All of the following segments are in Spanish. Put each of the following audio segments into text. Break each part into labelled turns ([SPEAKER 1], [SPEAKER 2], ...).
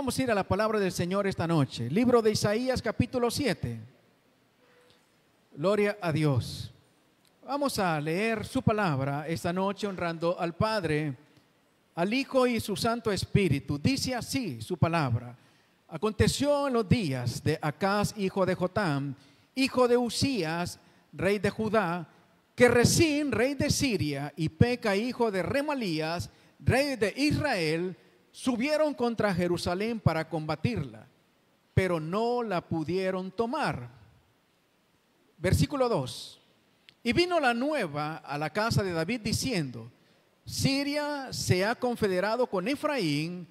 [SPEAKER 1] Vamos a ir a la palabra del Señor esta noche. Libro de Isaías, capítulo 7. Gloria a Dios. Vamos a leer su palabra esta noche honrando al Padre, al Hijo y su Santo Espíritu. Dice así su palabra. Aconteció en los días de Acaz, hijo de Jotam, hijo de Usías, rey de Judá, que Resín, rey de Siria, y Peca, hijo de Remalías, rey de Israel, subieron contra Jerusalén para combatirla, pero no la pudieron tomar. Versículo 2. Y vino la nueva a la casa de David diciendo: Siria se ha confederado con Efraín,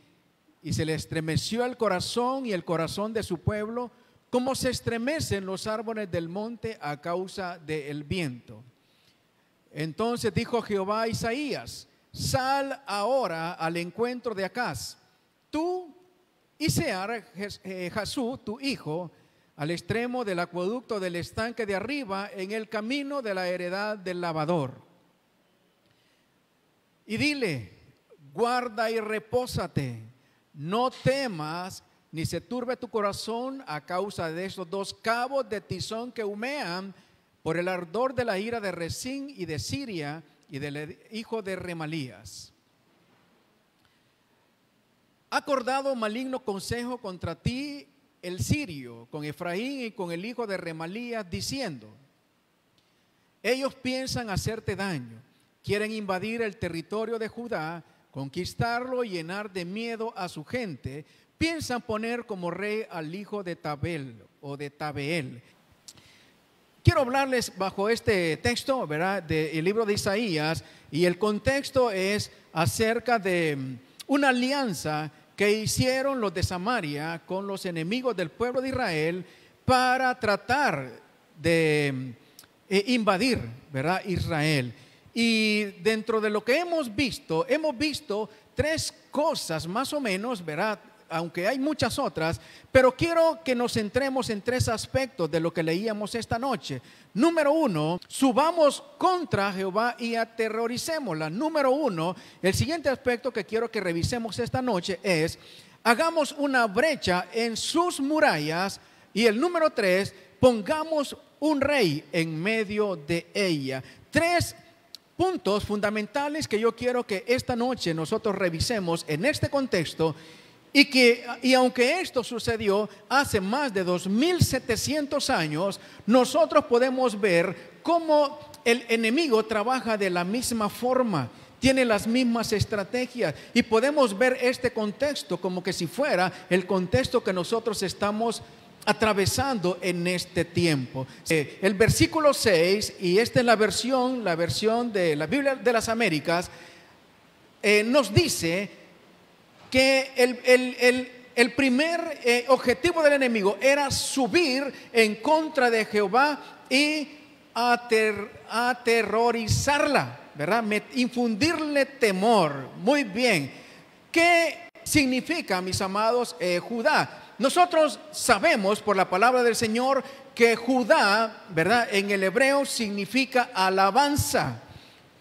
[SPEAKER 1] y se le estremeció el corazón y el corazón de su pueblo, como se estremecen los árboles del monte a causa del viento. Entonces dijo Jehová a Isaías: Sal ahora al encuentro de Acaz, tú y Sear Jasú, tu hijo, al extremo del acueducto del estanque de arriba, en el camino de la heredad del lavador. Y dile: guarda y repósate, no temas, ni se turbe tu corazón a causa de esos dos cabos de tizón que humean por el ardor de la ira de Resín y de Siria y del hijo de Remalías. Ha acordado maligno consejo contra ti el sirio, con Efraín y con el hijo de Remalías, diciendo: ellos piensan hacerte daño, quieren invadir el territorio de Judá, conquistarlo y llenar de miedo a su gente. Piensan poner como rey al hijo de Tabel o de Tabeel. Quiero hablarles bajo este texto, ¿verdad?, del libro de Isaías, y el contexto es acerca de una alianza que hicieron los de Samaria con los enemigos del pueblo de Israel para tratar de invadir, ¿verdad?, Israel. Y dentro de lo que hemos visto tres cosas más o menos, ¿verdad?, aunque hay muchas otras, pero quiero que nos centremos en tres aspectos de lo que leíamos esta noche. Número uno, subamos contra Jehová y aterroricémosla. Número uno, el siguiente aspecto que quiero que revisemos esta noche es: hagamos una brecha en sus murallas. Y el número tres, pongamos un rey en medio de ella. Tres puntos fundamentales que yo quiero que esta noche nosotros revisemos en este contexto. Y aunque esto sucedió hace más de 2700 años, nosotros podemos ver cómo el enemigo trabaja de la misma forma, tiene las mismas estrategias, y podemos ver este contexto como que si fuera el contexto que nosotros estamos atravesando en este tiempo. El versículo 6, y esta es la versión de la Biblia de las Américas, nos dice que el primer objetivo del enemigo era subir en contra de Jehová y aterrorizarla, ¿verdad?, infundirle temor. Muy bien. ¿Qué significa, mis amados, Judá? Nosotros sabemos por la palabra del Señor que Judá, ¿verdad?, en el hebreo significa alabanza.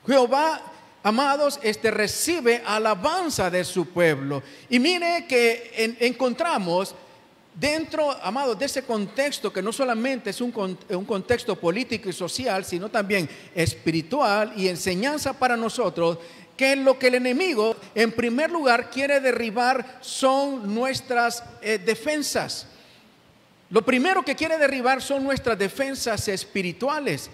[SPEAKER 1] Jehová, amados, recibe alabanza de su pueblo. Y mire que encontramos dentro, amados, de ese contexto que no solamente es un contexto político y social, sino también espiritual y enseñanza para nosotros, que lo que el enemigo en primer lugar quiere derribar son nuestras defensas. Lo primero que quiere derribar son nuestras defensas espirituales.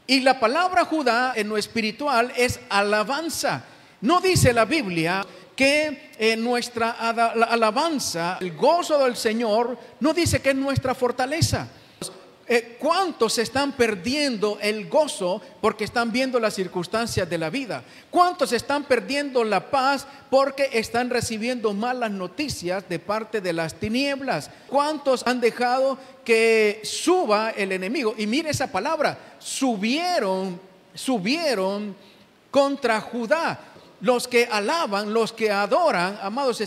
[SPEAKER 1] Y la palabra Judá en lo espiritual es alabanza. No dice la Biblia que nuestra alabanza, el gozo del Señor, no dice que es nuestra fortaleza. ¿Cuántos están perdiendo el gozo porque están viendo las circunstancias de la vida? ¿Cuántos están perdiendo la paz porque están recibiendo malas noticias de parte de las tinieblas? ¿Cuántos han dejado que suba el enemigo? Y mire esa palabra: subieron contra Judá. Los que alaban, los que adoran, amados,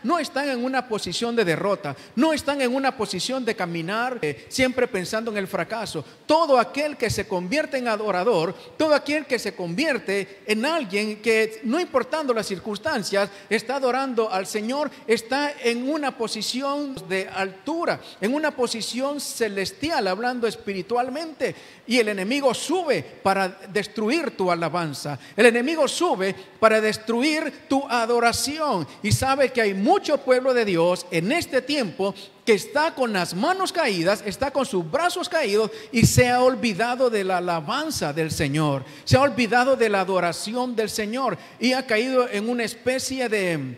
[SPEAKER 1] no están en una posición de derrota, no están en una posición de caminar siempre pensando en el fracaso. Todo aquel que se convierte en adorador, todo aquel que se convierte en alguien que, no importando las circunstancias, está adorando al Señor, está en una posición de altura, en una posición celestial, hablando espiritualmente. Y el enemigo sube para destruir tu alabanza. El enemigo sube para destruir tu adoración. Y sabe que hay mucho pueblo de Dios en este tiempo que está con las manos caídas, está con sus brazos caídos y se ha olvidado de la alabanza del Señor. Se ha olvidado de la adoración del Señor y ha caído en una especie de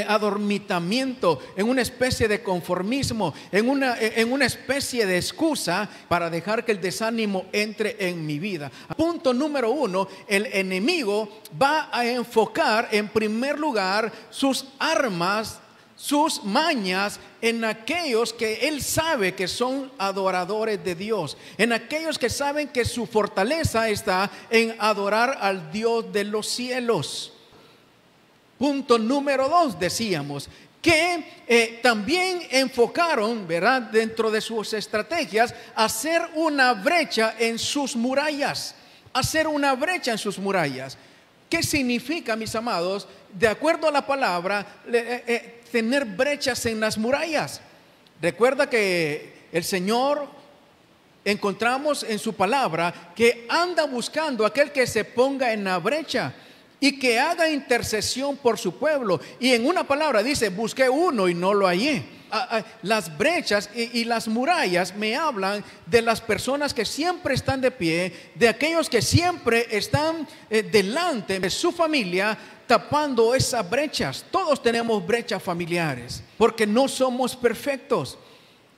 [SPEAKER 1] adormitamiento, en una especie de conformismo, en una especie de excusa para dejar que el desánimo entre en mi vida. Punto número 1, el enemigo va a enfocar en primer lugar sus armas, sus mañas en aquellos que él sabe que son adoradores de Dios, en aquellos que saben que su fortaleza está en adorar al Dios de los cielos. Punto número 2, decíamos que también enfocaron, ¿verdad?, dentro de sus estrategias, hacer una brecha en sus murallas. Hacer una brecha en sus murallas. ¿Qué significa, mis amados? De acuerdo a la palabra, tener brechas en las murallas. Recuerda que el Señor, encontramos en su palabra, que anda buscando aquel que se ponga en la brecha y que haga intercesión por su pueblo. Y en una palabra dice: busqué uno y no lo hallé. Las brechas y las murallas me hablan de las personas que siempre están de pie, de aquellos que siempre están delante de su familia, tapando esas brechas. Todos tenemos brechas familiares, porque no somos perfectos.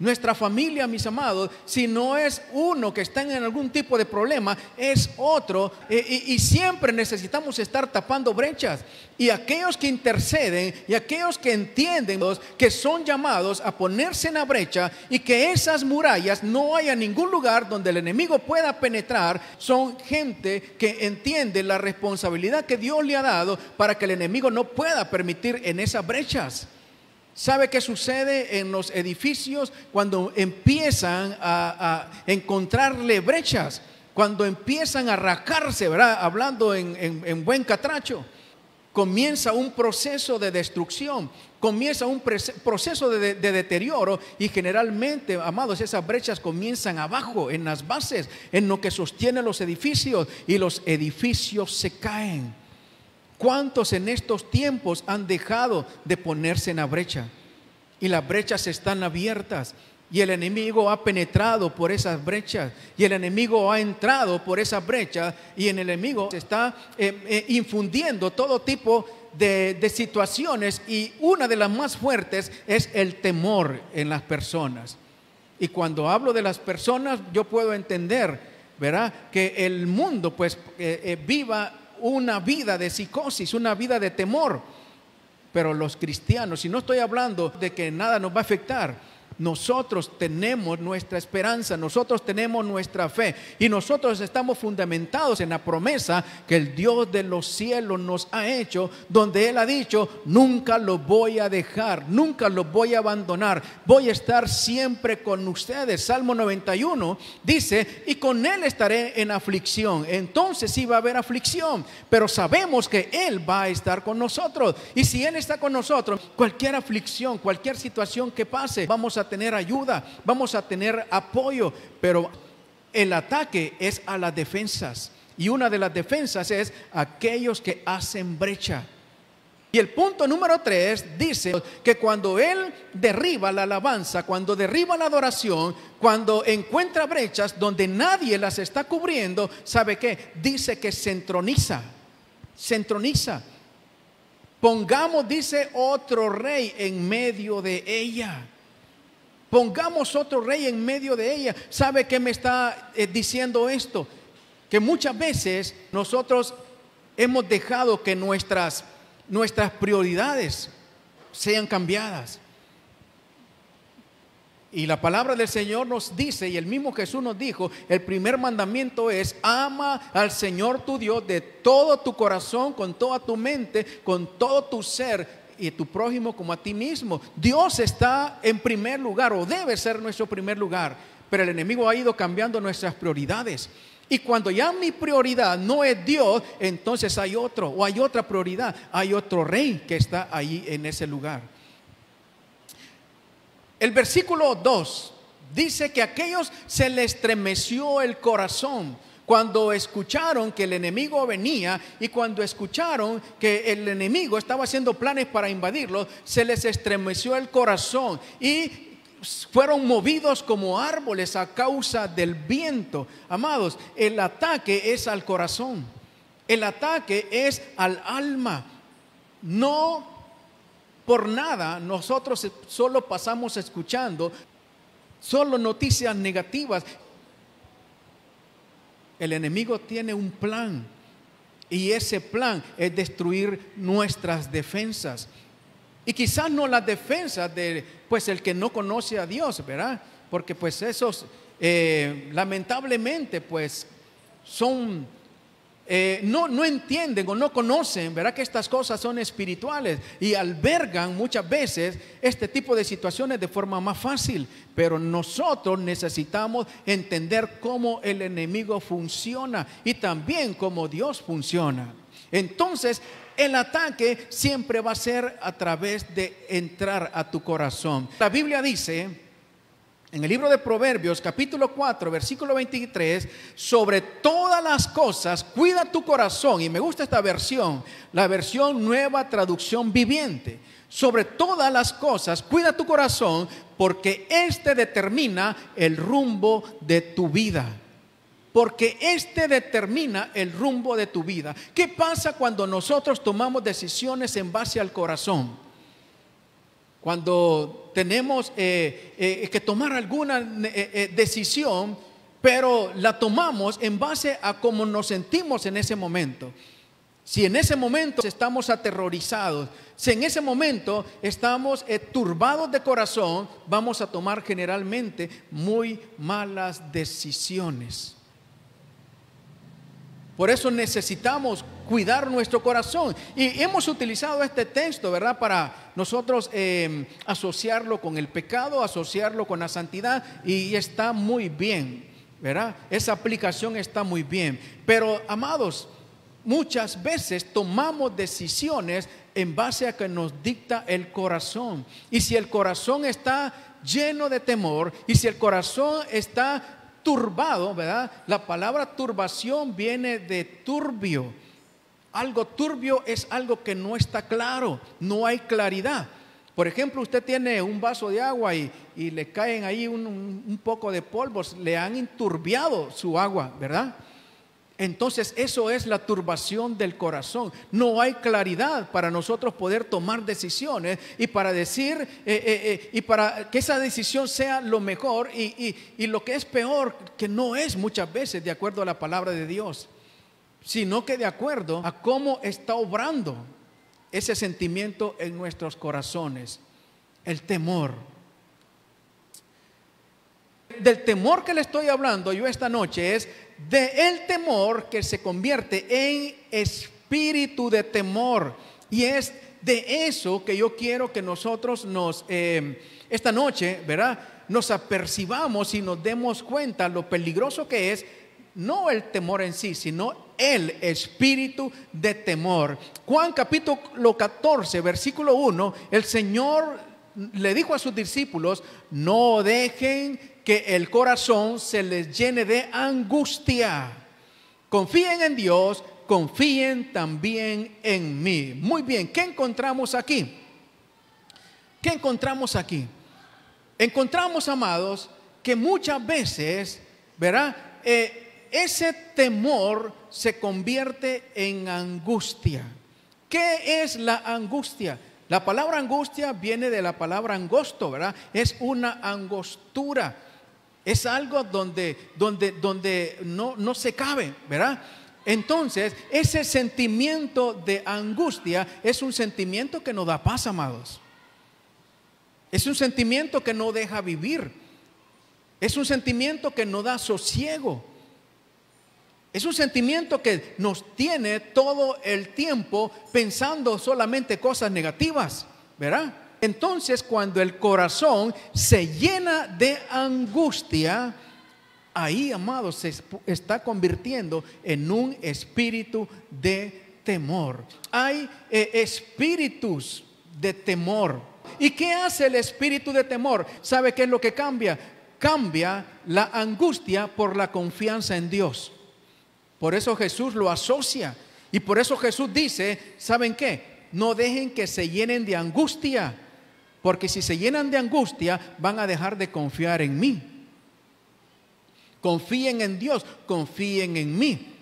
[SPEAKER 1] Nuestra familia, mis amados, si no es uno que está en algún tipo de problema, es otro, y siempre necesitamos estar tapando brechas. Y aquellos que interceden y aquellos que entienden que son llamados a ponerse en la brecha y que esas murallas no haya ningún lugar donde el enemigo pueda penetrar, son gente que entiende la responsabilidad que Dios le ha dado para que el enemigo no pueda permitir en esas brechas. ¿Sabe qué sucede en los edificios cuando empiezan a encontrarle brechas? Cuando empiezan a rascarse, ¿verdad? Hablando en buen catracho. Comienza un proceso de destrucción, comienza un proceso de deterioro, y generalmente, amados, esas brechas comienzan abajo, en las bases, en lo que sostiene los edificios, y los edificios se caen. ¿Cuántos en estos tiempos han dejado de ponerse en la brecha? Y las brechas están abiertas, y el enemigo ha penetrado por esas brechas, y el enemigo ha entrado por esas brechas, y el enemigo está infundiendo todo tipo de situaciones, y una de las más fuertes es el temor en las personas. Y cuando hablo de las personas, yo puedo entender, ¿verdad?, que el mundo pues viva una vida de psicosis, una vida de temor. Pero los cristianos, y no estoy hablando de que nada nos va a afectar, nosotros tenemos nuestra esperanza, nosotros tenemos nuestra fe, y nosotros estamos fundamentados en la promesa que el Dios de los cielos nos ha hecho, donde Él ha dicho: nunca los voy a dejar, nunca los voy a abandonar, voy a estar siempre con ustedes. Salmo 91 dice: y con Él estaré en aflicción. Entonces sí va a haber aflicción, pero sabemos que Él va a estar con nosotros, y si Él está con nosotros, cualquier aflicción, cualquier situación que pase, vamos a tener ayuda, vamos a tener apoyo. Pero el ataque es a las defensas, y una de las defensas es aquellos que hacen brecha. Y el punto número 3 dice que cuando Él derriba la alabanza, cuando derriba la adoración, cuando encuentra brechas donde nadie las está cubriendo, ¿sabe qué? Dice que se entroniza. Se entroniza. Pongamos, dice, otro rey en medio de ella. Pongamos otro rey en medio de ella. ¿Sabe qué me está diciendo esto? Que muchas veces nosotros hemos dejado que nuestras prioridades sean cambiadas. Y la palabra del Señor nos dice, y el mismo Jesús nos dijo, el primer mandamiento es: ama al Señor tu Dios de todo tu corazón, con toda tu mente, con todo tu ser, y tu prójimo como a ti mismo. Dios está en primer lugar, o debe ser nuestro primer lugar, pero el enemigo ha ido cambiando nuestras prioridades. Y cuando ya mi prioridad no es Dios, entonces hay otro, o hay otra prioridad, hay otro rey que está ahí en ese lugar. El versículo 2 dice que a aquellos se les estremeció el corazón cuando escucharon que el enemigo venía, y cuando escucharon que el enemigo estaba haciendo planes para invadirlos, se les estremeció el corazón y fueron movidos como árboles a causa del viento. Amados, el ataque es al corazón, el ataque es al alma. No por nada nosotros solo pasamos escuchando solo noticias negativas. El enemigo tiene un plan, y ese plan es destruir nuestras defensas. Y quizás no las defensas de pues el que no conoce a Dios, ¿verdad? Porque pues esos lamentablemente pues son no entienden o no conocen, ¿verdad?, que estas cosas son espirituales, y albergan muchas veces este tipo de situaciones de forma más fácil. Pero nosotros necesitamos entender cómo el enemigo funciona y también cómo Dios funciona. Entonces, el ataque siempre va a ser a través de entrar a tu corazón. La Biblia dice en el libro de Proverbios, capítulo 4, versículo 23, sobre todas las cosas cuida tu corazón. Y me gusta esta versión, la versión Nueva Traducción Viviente. Sobre todas las cosas cuida tu corazón, porque este determina el rumbo de tu vida. Porque este determina el rumbo de tu vida. ¿Qué pasa cuando nosotros tomamos decisiones en base al corazón? Cuando tenemos que tomar alguna decisión, pero la tomamos en base a cómo nos sentimos en ese momento. Si en ese momento estamos aterrorizados, si en ese momento estamos turbados de corazón, vamos a tomar generalmente muy malas decisiones. Por eso necesitamos cuidar nuestro corazón. Y hemos utilizado este texto, ¿verdad?, para nosotros asociarlo con el pecado, asociarlo con la santidad, y está muy bien, ¿verdad? Esa aplicación está muy bien. Pero, amados, muchas veces tomamos decisiones en base a que nos dicta el corazón. Y si el corazón está lleno de temor, y si el corazón está turbado, ¿verdad? La palabra turbación viene de turbio. Algo turbio es algo que no está claro, no hay claridad. Por ejemplo, usted tiene un vaso de agua y le caen ahí un poco de polvos, le han enturbiado su agua, ¿verdad? Entonces eso es la turbación del corazón. No hay claridad para nosotros poder tomar decisiones y para decir y para que esa decisión sea lo mejor, y lo que es peor, que no es muchas veces de acuerdo a la palabra de Dios, sino que de acuerdo a cómo está obrando ese sentimiento en nuestros corazones. El temor. Del temor que le estoy hablando yo esta noche es del temor que se convierte en espíritu de temor. Y es de eso que yo quiero que nosotros esta noche, ¿verdad?, nos apercibamos y nos demos cuenta lo peligroso que es, no el temor en sí, sino el espíritu de temor. Juan capítulo 14, versículo 1, el Señor le dijo a sus discípulos: no dejen que el corazón se les llene de angustia. Confíen en Dios, confíen también en mí. Muy bien, ¿qué encontramos aquí? ¿Qué encontramos aquí? Encontramos, amados, que muchas veces, ¿verdad?, ese temor se convierte en angustia. ¿Qué es la angustia? La palabra angustia viene de la palabra angosto, ¿verdad? Es una angostura. Es algo donde no se cabe, ¿verdad? Entonces, ese sentimiento de angustia es un sentimiento que no da paz, amados. Es un sentimiento que no deja vivir. Es un sentimiento que no da sosiego. Es un sentimiento que nos tiene todo el tiempo pensando solamente cosas negativas, ¿verdad? Entonces, cuando el corazón se llena de angustia, ahí, amados, se está convirtiendo en un espíritu de temor. Hay espíritus de temor. ¿Y qué hace el espíritu de temor? ¿Sabe qué es lo que cambia? Cambia la angustia por la confianza en Dios. Por eso Jesús lo asocia. Y por eso Jesús dice, ¿saben qué? No dejen que se llenen de angustia. Porque si se llenan de angustia, van a dejar de confiar en mí. Confíen en Dios, confíen en mí.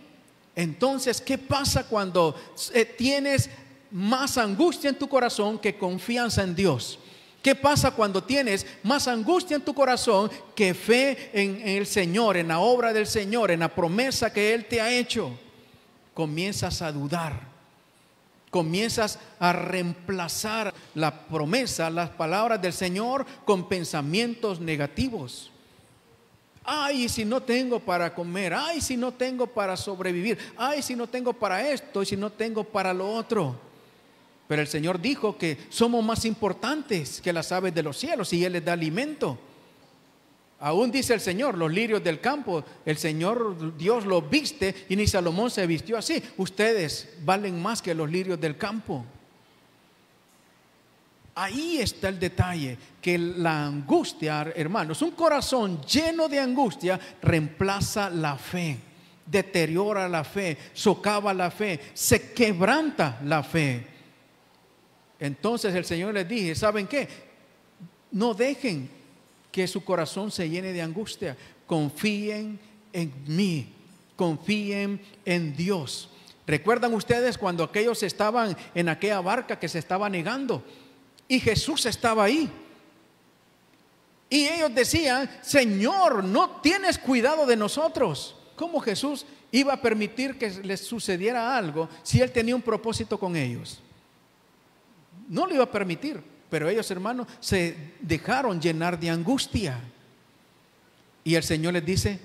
[SPEAKER 1] Entonces, ¿qué pasa cuando tienes más angustia en tu corazón que confianza en Dios? ¿Qué pasa cuando tienes más angustia en tu corazón que fe en el Señor, en la obra del Señor, en la promesa que Él te ha hecho? Comienzas a dudar, comienzas a reemplazar la promesa, las palabras del Señor con pensamientos negativos. Ay, si no tengo para comer, ay, si no tengo para sobrevivir, ay, si no tengo para esto y si no tengo para lo otro. Pero el Señor dijo que somos más importantes que las aves de los cielos y Él les da alimento. Aún dice el Señor, los lirios del campo, el Señor Dios los viste y ni Salomón se vistió así. Ustedes valen más que los lirios del campo. Ahí está el detalle, que la angustia, hermanos, un corazón lleno de angustia reemplaza la fe, deteriora la fe, socava la fe, se quebranta la fe. Entonces el Señor les dije, ¿saben qué? No dejen que su corazón se llene de angustia. Confíen en mí, confíen en Dios. ¿Recuerdan ustedes cuando aquellos estaban en aquella barca que se estaba negando? Y Jesús estaba ahí. Y ellos decían, Señor, ¿no tienes cuidado de nosotros? ¿Cómo Jesús iba a permitir que les sucediera algo si Él tenía un propósito con ellos? No lo iba a permitir, pero ellos, hermanos, se dejaron llenar de angustia. Y el Señor les dice,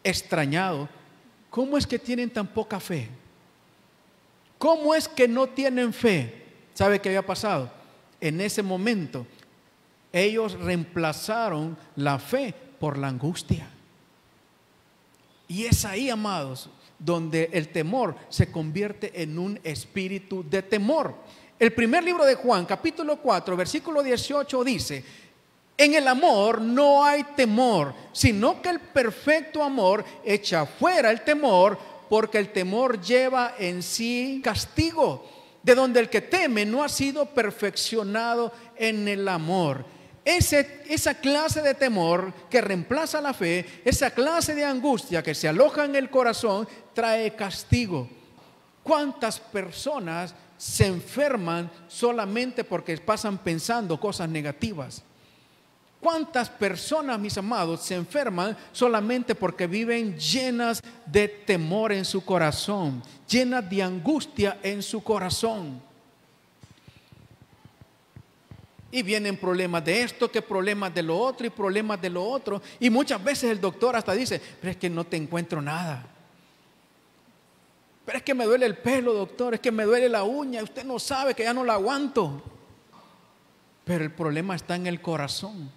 [SPEAKER 1] extrañado, ¿cómo es que tienen tan poca fe? ¿Cómo es que no tienen fe? ¿Sabe qué había pasado? En ese momento, ellos reemplazaron la fe por la angustia. Y es ahí, amados, donde el temor se convierte en un espíritu de temor. El primer libro de Juan, capítulo 4, versículo 18 dice, en el amor no hay temor, sino que el perfecto amor echa fuera el temor, porque el temor lleva en sí castigo, de donde el que teme no ha sido perfeccionado en el amor. Esa clase de temor que reemplaza la fe, esa clase de angustia que se aloja en el corazón, trae castigo. ¿Cuántas personas se enferman solamente porque pasan pensando cosas negativas? ¿Cuántas personas, mis amados, se enferman solamente porque viven llenas de temor en su corazón, llenas de angustia en su corazón? Y vienen problemas de esto, que problemas de lo otro y problemas de lo otro. Y muchas veces el doctor hasta dice, pero es que no te encuentro nada. Pero es que me duele el pelo, doctor, es que me duele la uña, usted no sabe que ya no la aguanto. Pero el problema está en el corazón.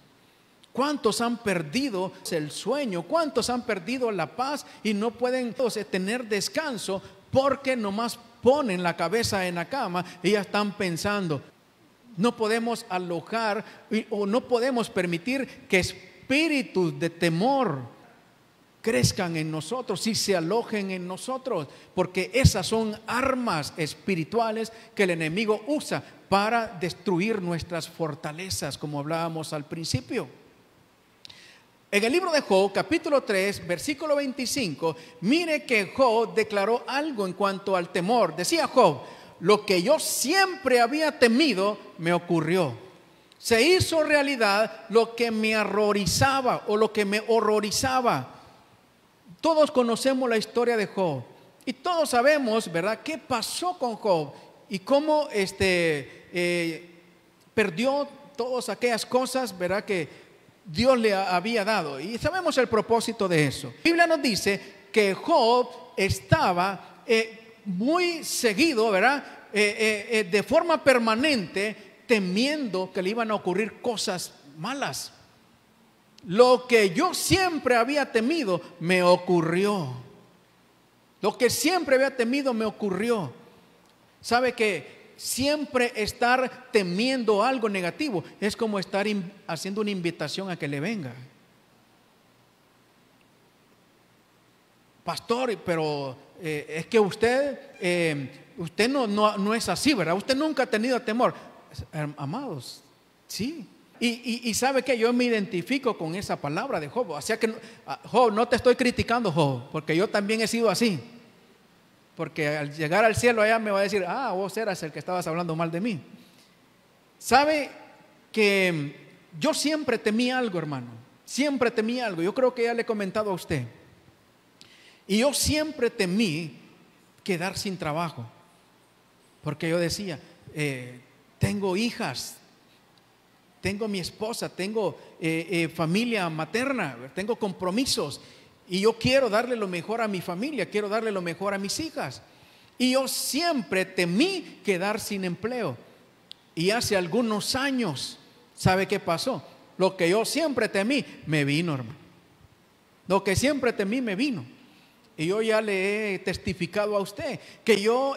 [SPEAKER 1] ¿Cuántos han perdido el sueño? ¿Cuántos han perdido la paz y no pueden tener descanso porque nomás ponen la cabeza en la cama y ya están pensando? No podemos alojar o no podemos permitir que espíritus de temor crezcan en nosotros y se alojen en nosotros, porque esas son armas espirituales que el enemigo usa para destruir nuestras fortalezas, como hablábamos al principio. En el libro de Job, capítulo 3, versículo 25, mire que Job declaró algo en cuanto al temor. Decía Job, lo que yo siempre había temido me ocurrió. Se hizo realidad lo que me horrorizaba o lo que me horrorizaba. Todos conocemos la historia de Job y todos sabemos, ¿verdad?, qué pasó con Job y cómo perdió todas aquellas cosas, ¿verdad?, que Dios le había dado. Y sabemos el propósito de eso. La Biblia nos dice que Job estaba muy seguido, ¿verdad?, de forma permanente, temiendo que le iban a ocurrir cosas malas. Lo que yo siempre había temido me ocurrió. Lo que siempre había temido me ocurrió. ¿Sabe que siempre estar temiendo algo negativo es como estar haciendo una invitación a que le venga? Pastor, pero es que usted no es así, ¿verdad? Usted nunca ha tenido temor. Amados, sí. Y sabe que yo me identifico con esa palabra de Job. O sea que Job, no te estoy criticando, Job, porque yo también he sido así. Porque al llegar al cielo allá me va a decir, vos eras el que estabas hablando mal de mí. Sabe que yo siempre temí algo, hermano. Siempre temí algo. Yo creo que ya le he comentado a usted. Y yo siempre temí quedar sin trabajo. Porque yo decía, tengo hijas, tengo mi esposa, tengo familia materna, tengo compromisos. Y yo quiero darle lo mejor a mi familia, quiero darle lo mejor a mis hijas. Y yo siempre temí quedar sin empleo. Y hace algunos años, ¿sabe qué pasó? Lo que yo siempre temí, me vino, hermano. Lo que siempre temí, me vino. Y yo ya le he testificado a usted que yo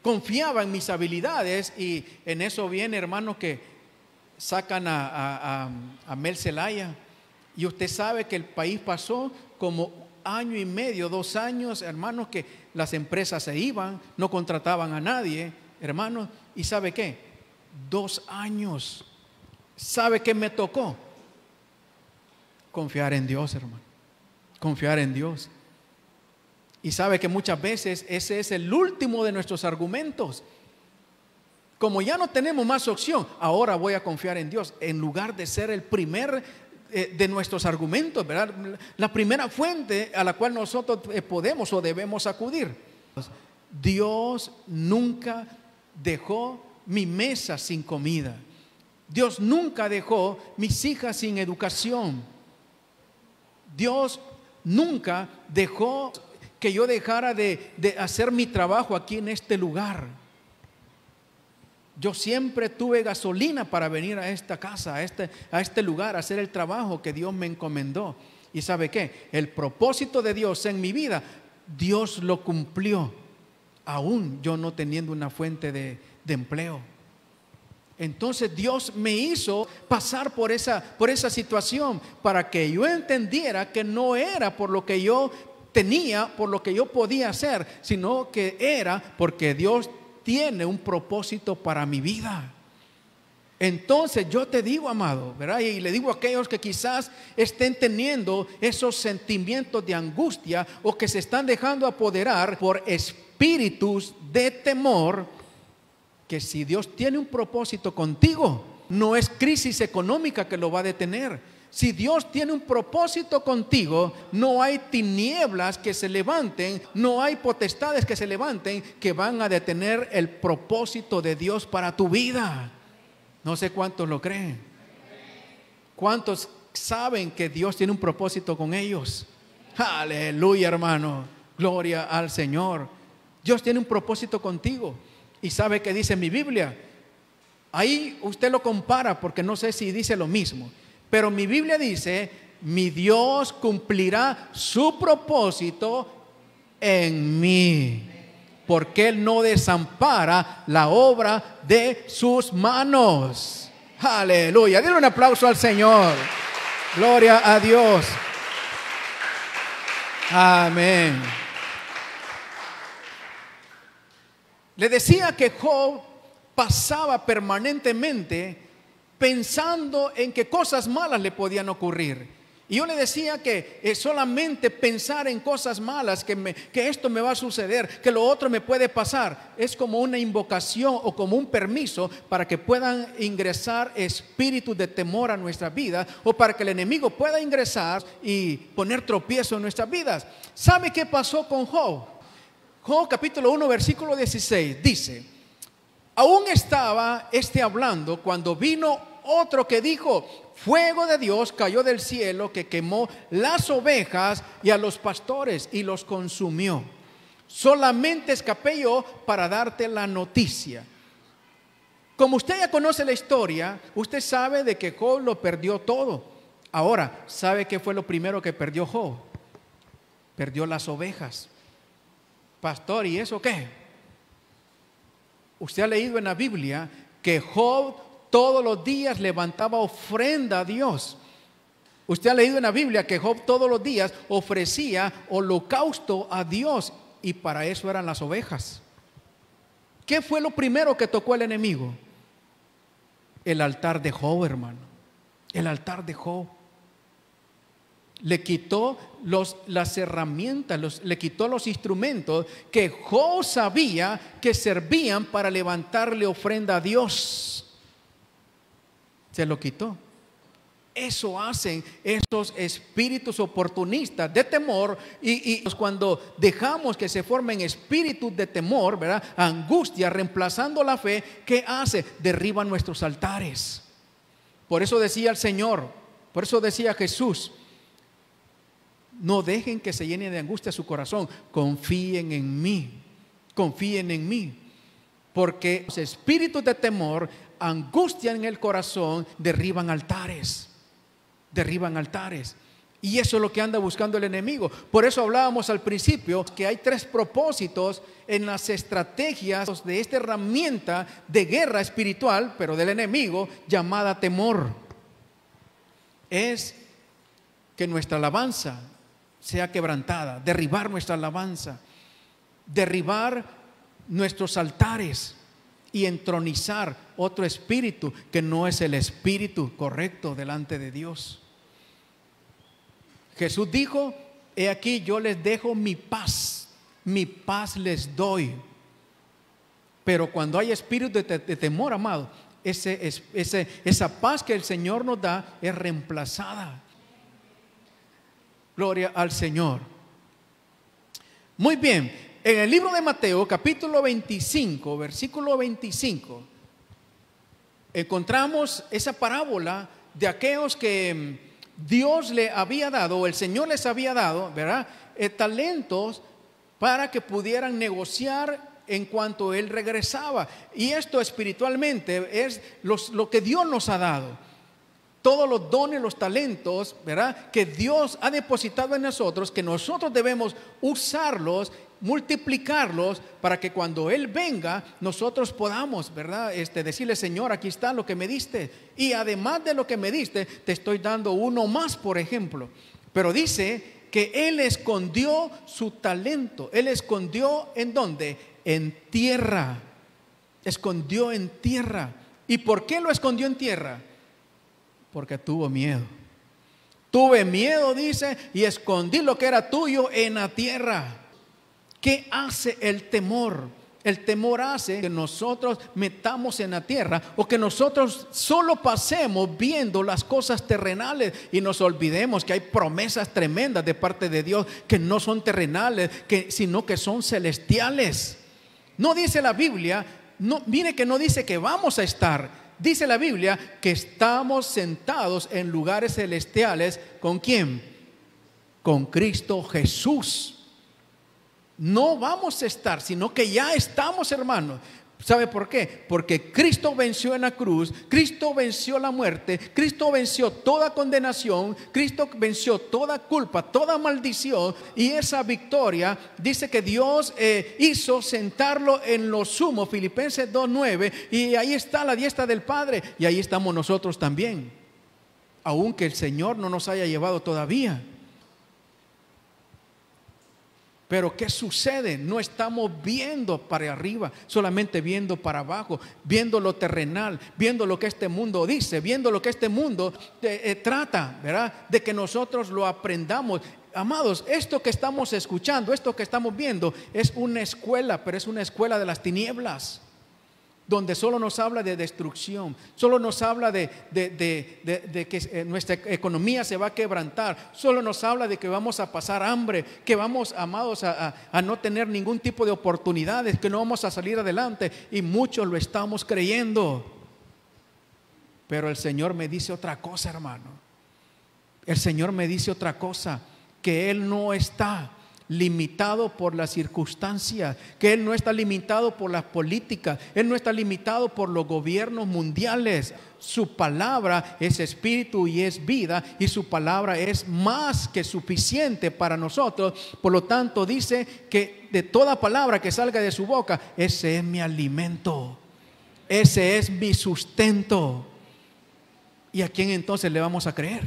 [SPEAKER 1] confiaba en mis habilidades. Y en eso viene, hermano, que sacan a Mel Zelaya. Y usted sabe que el país pasó como año y medio, 2 años, hermanos, que las empresas se iban, no contrataban a nadie, hermanos. ¿Y sabe qué? 2 años. ¿Sabe qué me tocó? Confiar en Dios, hermano. Confiar en Dios. Y sabe que muchas veces ese es el último de nuestros argumentos. Como ya no tenemos más opción, ahora voy a confiar en Dios, en lugar de ser el primer de nuestros argumentos, ¿verdad? La primera fuente a la cual nosotros podemos o debemos acudir. Dios nunca dejó mi mesa sin comida. Dios nunca dejó mis hijas sin educación. Dios nunca dejó que yo dejara de hacer mi trabajo aquí en este lugar. Yo siempre tuve gasolina para venir a esta casa, a este lugar, a hacer el trabajo que Dios me encomendó. ¿Y sabe qué? El propósito de Dios en mi vida, Dios lo cumplió, aún yo no teniendo una fuente de empleo. Entonces Dios me hizo pasar por esa situación para que yo entendiera que no era por lo que yo tenía, por lo que yo podía hacer, sino que era porque Dios tiene un propósito para mi vida. Entonces yo te digo, amado, ¿verdad? Y le digo a aquellos que quizás estén teniendo esos sentimientos de angustia o que se están dejando apoderar por espíritus de temor, que si Dios tiene un propósito contigo, no es crisis económica que lo va a detener. Si Dios tiene un propósito contigo, no hay tinieblas que se levanten, no hay potestades que se levanten que van a detener el propósito de Dios para tu vida. No sé cuántos lo creen. ¿Cuántos saben que Dios tiene un propósito con ellos? Aleluya, hermano. Gloria al Señor. Dios tiene un propósito contigo. Y sabe que dice mi Biblia. Ahí usted lo compara porque no sé si dice lo mismo. Pero mi Biblia dice, mi Dios cumplirá su propósito en mí, porque Él no desampara la obra de sus manos. Aleluya, denle un aplauso al Señor. Gloria a Dios. Amén. Le decía que Job pasaba permanentemente pensando en que cosas malas le podían ocurrir. Y yo le decía que solamente pensar en cosas malas, que esto me va a suceder, que lo otro me puede pasar, es como una invocación o como un permiso para que puedan ingresar espíritus de temor a nuestra vida, o para que el enemigo pueda ingresar y poner tropiezo en nuestras vidas. ¿Sabe qué pasó con Job? Job capítulo 1 versículo 16 dice: Aún estaba hablando cuando vino otro que dijo: fuego de Dios cayó del cielo que quemó las ovejas y a los pastores y los consumió. Solamente escapé yo para darte la noticia. Como usted ya conoce la historia, usted sabe de que Job lo perdió todo. Ahora, ¿sabe qué fue lo primero que perdió Job? Perdió las ovejas. Pastor, ¿y eso qué? Usted ha leído en la Biblia que Job todos los días levantaba ofrenda a Dios. Usted ha leído en la Biblia que Job todos los días ofrecía holocausto a Dios, y para eso eran las ovejas. ¿Qué fue lo primero que tocó el enemigo? El altar de Job, hermano. El altar de Job. Le quitó las herramientas, le quitó los instrumentos que Job sabía que servían para levantarle ofrenda a Dios. Se lo quitó. Eso hacen esos espíritus oportunistas de temor, y cuando dejamos que se formen espíritus de temor, ¿verdad?, angustia, reemplazando la fe, ¿qué hace? Derriban nuestros altares. Por eso decía el Señor, por eso decía Jesús: no dejen que se llene de angustia su corazón, confíen en mí, confíen en mí. Porque los espíritus de temor angustian en el corazón, derriban altares. Derriban altares. Y eso es lo que anda buscando el enemigo. Por eso hablábamos al principio que hay 3 propósitos en las estrategias de esta herramienta de guerra espiritual, pero del enemigo, llamada temor. Es que nuestra alabanza sea quebrantada, derribar nuestra alabanza, derribar nuestros altares y entronizar otro espíritu que no es el espíritu correcto delante de Dios. Jesús dijo: he aquí, yo les dejo mi paz les doy. Pero cuando hay espíritu de temor, amado, esa paz que el Señor nos da es reemplazada. Gloria al Señor. Muy bien, en el libro de Mateo, capítulo 25, versículo 25, encontramos esa parábola de aquellos que Dios le había dado, o el Señor les había dado, ¿verdad?, talentos para que pudieran negociar en cuanto Él regresaba. Y esto espiritualmente es lo que Dios nos ha dado. Todos los dones, los talentos, ¿verdad?, que Dios ha depositado en nosotros, que nosotros debemos usarlos, multiplicarlos, para que cuando Él venga, nosotros podamos, ¿verdad?, decirle: Señor, aquí está lo que me diste, y además de lo que me diste, te estoy dando uno más, por ejemplo. Pero dice que Él escondió su talento. Él escondió, ¿en dónde? En tierra. Escondió en tierra. ¿Y por qué lo escondió en tierra? Porque tuvo miedo. Tuve miedo, dice, y escondí lo que era tuyo en la tierra. ¿Qué hace el temor? El temor hace que nosotros metamos en la tierra, o que nosotros solo pasemos viendo las cosas terrenales y nos olvidemos que hay promesas tremendas de parte de Dios que no son terrenales, sino que son celestiales. No dice la Biblia, mire que no dice que vamos a estar. Dice la Biblia que estamos sentados en lugares celestiales. ¿Con quién? Con Cristo Jesús. No vamos a estar, sino que ya estamos, hermanos. ¿Sabe por qué? Porque Cristo venció en la cruz, Cristo venció la muerte, Cristo venció toda condenación, Cristo venció toda culpa, toda maldición, y esa victoria dice que Dios hizo sentarlo en lo sumo, Filipenses 2:9, y ahí está la diestra del Padre, y ahí estamos nosotros también, aunque el Señor no nos haya llevado todavía. Pero ¿qué sucede? No estamos viendo para arriba, solamente viendo para abajo, viendo lo terrenal, viendo lo que este mundo dice, viendo lo que este mundo trata, ¿verdad?, de que nosotros lo aprendamos. Amados, esto que estamos escuchando, esto que estamos viendo, es una escuela, pero es una escuela de las tinieblas. donde solo nos habla de destrucción, solo nos habla de que nuestra economía se va a quebrantar, solo nos habla de que vamos a pasar hambre, que vamos, amados, a no tener ningún tipo de oportunidades, que no vamos a salir adelante, y muchos lo estamos creyendo. Pero el Señor me dice otra cosa, hermano. El Señor me dice otra cosa, que Él no está limitado por las circunstancias, que Él no está limitado por las políticas, Él no está limitado por los gobiernos mundiales. Su palabra es espíritu y es vida, y su palabra es más que suficiente para nosotros. Por lo tanto, dice que de toda palabra que salga de su boca, ese es mi alimento, ese es mi sustento. ¿Y a quién entonces le vamos a creer?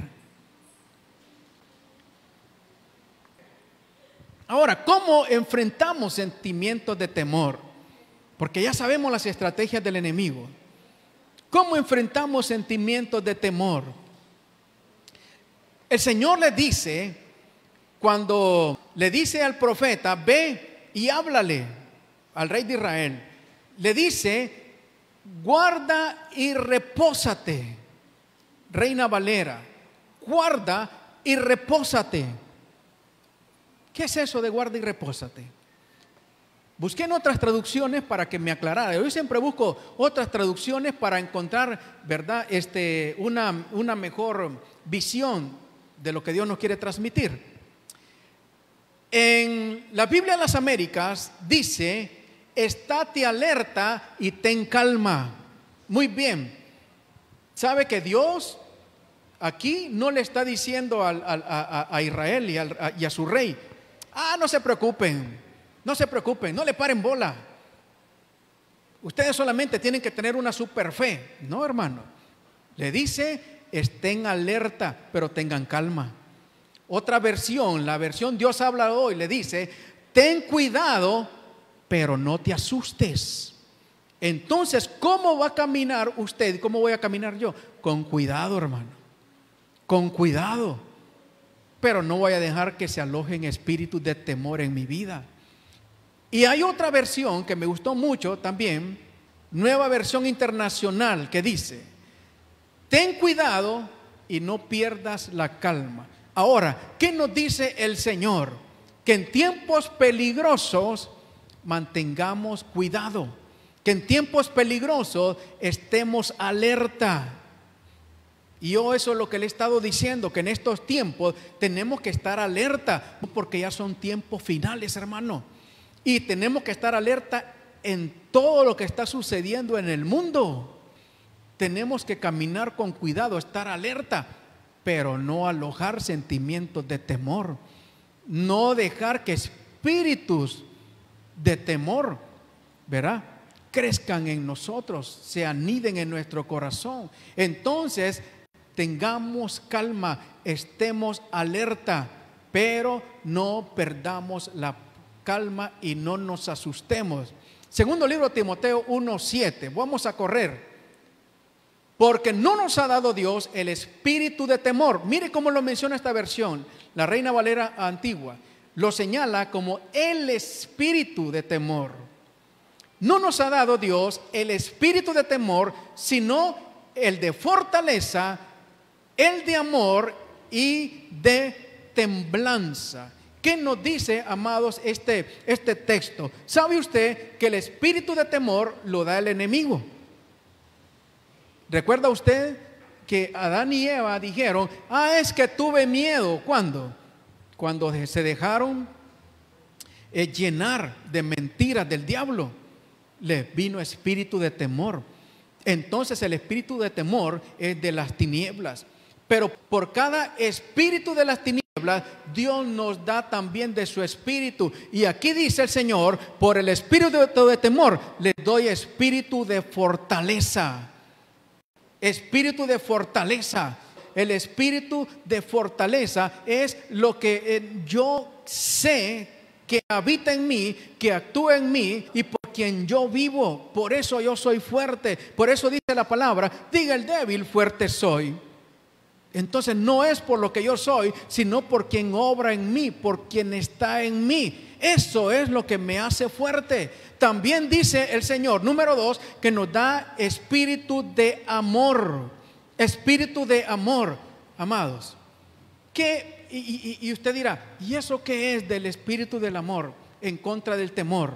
[SPEAKER 1] Ahora, ¿cómo enfrentamos sentimientos de temor? Porque ya sabemos las estrategias del enemigo. ¿Cómo enfrentamos sentimientos de temor? El Señor le dice, cuando le dice al profeta, ve y háblale al rey de Israel, le dice, guarda y repósate. Reina Valera, guarda y repósate. ¿Qué es eso de guarda y repósate? Busqué en otras traducciones para que me aclarara. Yo siempre busco otras traducciones para encontrar, ¿verdad? Una mejor visión de lo que Dios nos quiere transmitir. En la Biblia de las Américas dice, estate alerta y ten calma. Muy bien. ¿Sabe que Dios aquí no le está diciendo a Israel y a su rey, no se preocupen, no le paren bola, ustedes solamente tienen que tener una super fe? No, hermano, le dice, estén alerta, pero tengan calma. Otra versión, la versión Dios habla hoy, le dice, ten cuidado, pero no te asustes. Entonces, ¿cómo va a caminar usted? ¿Cómo voy a caminar yo? Con cuidado, hermano, con cuidado. Pero no voy a dejar que se alojen espíritus de temor en mi vida. Y hay otra versión que me gustó mucho también, Nueva Versión Internacional, que dice, ten cuidado y no pierdas la calma. Ahora, ¿qué nos dice el Señor? Que en tiempos peligrosos mantengamos cuidado, que en tiempos peligrosos estemos alerta. Y yo eso es lo que le he estado diciendo, que en estos tiempos tenemos que estar alerta, porque ya son tiempos finales, hermano. Y tenemos que estar alerta en todo lo que está sucediendo en el mundo. Tenemos que caminar con cuidado, estar alerta, pero no alojar sentimientos de temor. No dejar que espíritus de temor, ¿verdad?, crezcan en nosotros, se aniden en nuestro corazón. Entonces, tengamos calma, estemos alerta, pero no perdamos la calma y no nos asustemos. Segundo libro de Timoteo 1:7, vamos a correr. Porque no nos ha dado Dios el espíritu de temor. Mire cómo lo menciona esta versión, la Reina Valera antigua. Lo señala como el espíritu de temor. No nos ha dado Dios el espíritu de temor, sino el de fortaleza, el de amor y de templanza. ¿Qué nos dice, amados, este texto? ¿Sabe usted que el espíritu de temor lo da el enemigo? ¿Recuerda usted que Adán y Eva dijeron, es que tuve miedo? ¿Cuándo? Cuando se dejaron llenar de mentiras del diablo, les vino espíritu de temor. Entonces el espíritu de temor es de las tinieblas. Pero por cada espíritu de las tinieblas, Dios nos da también de su espíritu. Y aquí dice el Señor, por el espíritu de temor, les doy espíritu de fortaleza. Espíritu de fortaleza. El espíritu de fortaleza es lo que yo sé que habita en mí, que actúa en mí y por quien yo vivo. Por eso yo soy fuerte. Por eso dice la palabra, diga el débil, fuerte soy. Entonces no es por lo que yo soy, sino por quien obra en mí, por quien está en mí. Eso es lo que me hace fuerte. También dice el Señor, número 2, que nos da espíritu de amor. Espíritu de amor, amados. Y usted dirá, ¿y eso qué es del espíritu del amor en contra del temor?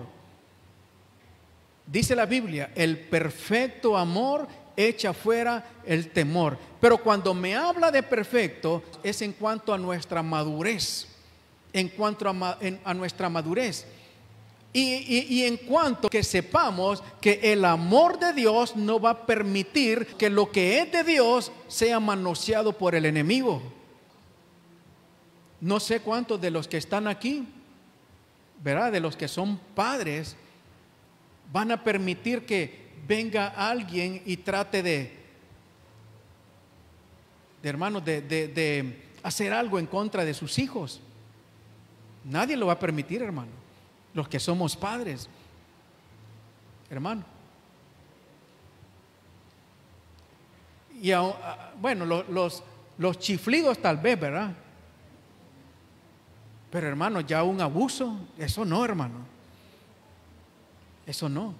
[SPEAKER 1] Dice la Biblia, el perfecto amor echa fuera el temor. Pero cuando me habla de perfecto, es en cuanto a nuestra madurez. En cuanto a nuestra madurez. Y en cuanto que sepamos que el amor de Dios no va a permitir que lo que es de Dios sea manoseado por el enemigo. No sé cuántos de los que están aquí, ¿verdad? De los que son padres, van a permitir que venga alguien y trate de hermanos, de hacer algo en contra de sus hijos. Nadie lo va a permitir, hermano. Los que somos padres, hermano. Y bueno, los chiflidos tal vez, ¿verdad? Pero hermano, ya un abuso, eso no, hermano. Eso no.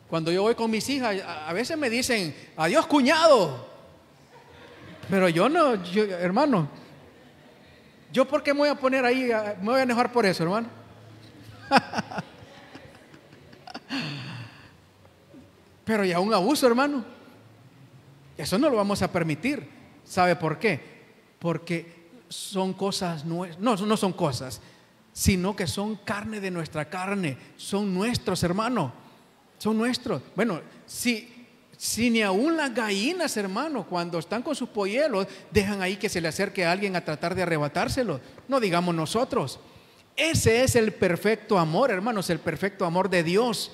[SPEAKER 1] Cuando yo voy con mis hijas, a veces me dicen, adiós cuñado. Pero yo no, hermano, ¿yo por qué me voy a poner ahí? Me voy a enojar por eso, hermano. Pero ya un abuso, hermano, eso no lo vamos a permitir. ¿Sabe por qué? Porque son cosas, no son cosas, sino que son carne de nuestra carne. Son nuestros, hermano. Son nuestros. Bueno, si ni aún las gallinas, hermano, cuando están con sus polluelos, dejan ahí que se le acerque a alguien a tratar de arrebatárselo. No digamos nosotros. Ese es el perfecto amor, hermanos, el perfecto amor de Dios.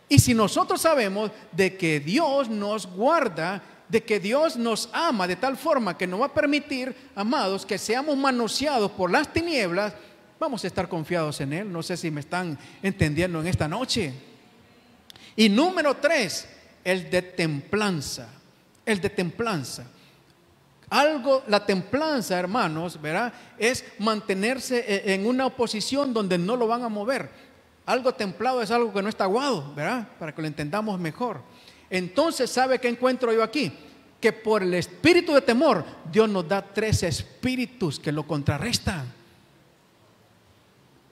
[SPEAKER 1] Y si nosotros sabemos de que Dios nos guarda, de que Dios nos ama de tal forma que no va a permitir, amados, que seamos manoseados por las tinieblas, vamos a estar confiados en Él. No sé si me están entendiendo en esta noche. Y número 3, el de templanza. El de templanza. La templanza, hermanos, ¿verdad? Es mantenerse en una posición donde no lo van a mover. Algo templado es algo que no está aguado, ¿verdad? Para que lo entendamos mejor. Entonces, ¿sabe qué encuentro yo aquí? Que por el espíritu de temor, Dios nos da 3 espíritus que lo contrarrestan.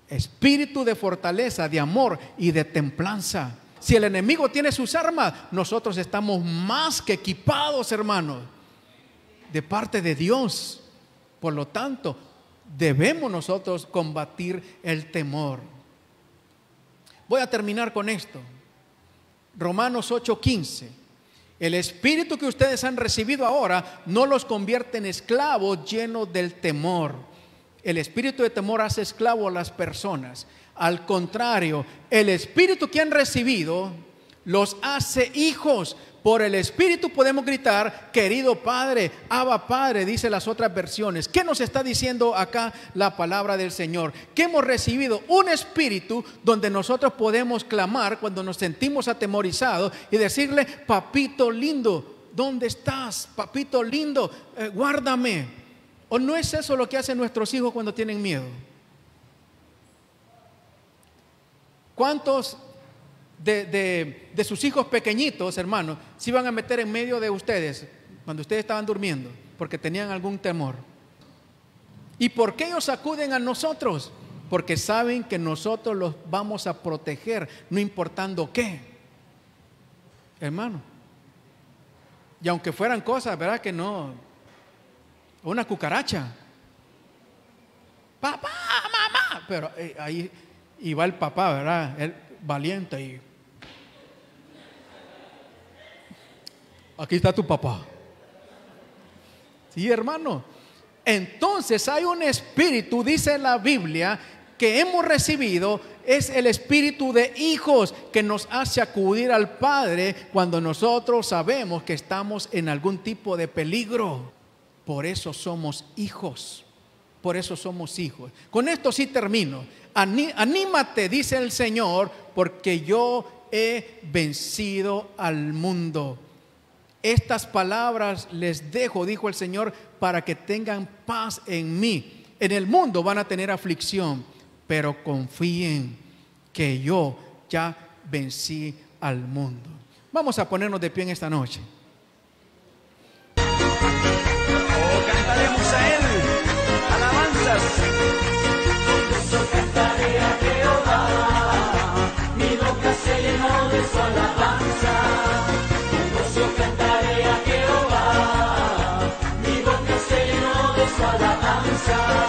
[SPEAKER 1] Espíritu de fortaleza, de amor y de templanza. Si el enemigo tiene sus armas, nosotros estamos más que equipados, hermanos, de parte de Dios. Por lo tanto, debemos nosotros combatir el temor. Voy a terminar con esto. Romanos 8:15. El espíritu que ustedes han recibido ahora no los convierte en esclavos llenos del temor. El espíritu de temor hace esclavo a las personas. Al contrario, el espíritu que han recibido los hace hijos. Por el espíritu podemos gritar, querido Padre, Abba Padre, dice las otras versiones. ¿Qué nos está diciendo acá la palabra del Señor? Que hemos recibido un espíritu donde nosotros podemos clamar cuando nos sentimos atemorizados y decirle, papito lindo, ¿dónde estás? Papito lindo, guárdame. ¿O no es eso lo que hacen nuestros hijos cuando tienen miedo? ¿Cuántos de sus hijos pequeñitos, hermanos, se iban a meter en medio de ustedes cuando ustedes estaban durmiendo porque tenían algún temor? ¿Y por qué ellos acuden a nosotros? Porque saben que nosotros los vamos a proteger, no importando qué, hermano. Y aunque fueran cosas, ¿verdad? Que no, una cucaracha, papá, mamá, pero ahí y va el papá, ¿verdad? Él valiente y aquí está tu papá. Sí, hermano. Entonces hay un espíritu, dice la Biblia, que hemos recibido, es el espíritu de hijos que nos hace acudir al Padre cuando nosotros sabemos que estamos en algún tipo de peligro. Por eso somos hijos. Por eso somos hijos. Con esto sí termino. Anímate, dice el Señor, porque yo he vencido al mundo. estas palabras les dejo, dijo el Señor, para que tengan paz en mí. En el mundo van a tener aflicción, pero confíen que yo ya vencí al mundo. Vamos a ponernos de pie en esta noche.
[SPEAKER 2] Cantaremos a Él alabanzas.
[SPEAKER 3] Yo cantaré a Jehová, mi boca se llenó de su alabanza. Yo cantaré a Jehová, mi boca se llenó de su alabanza.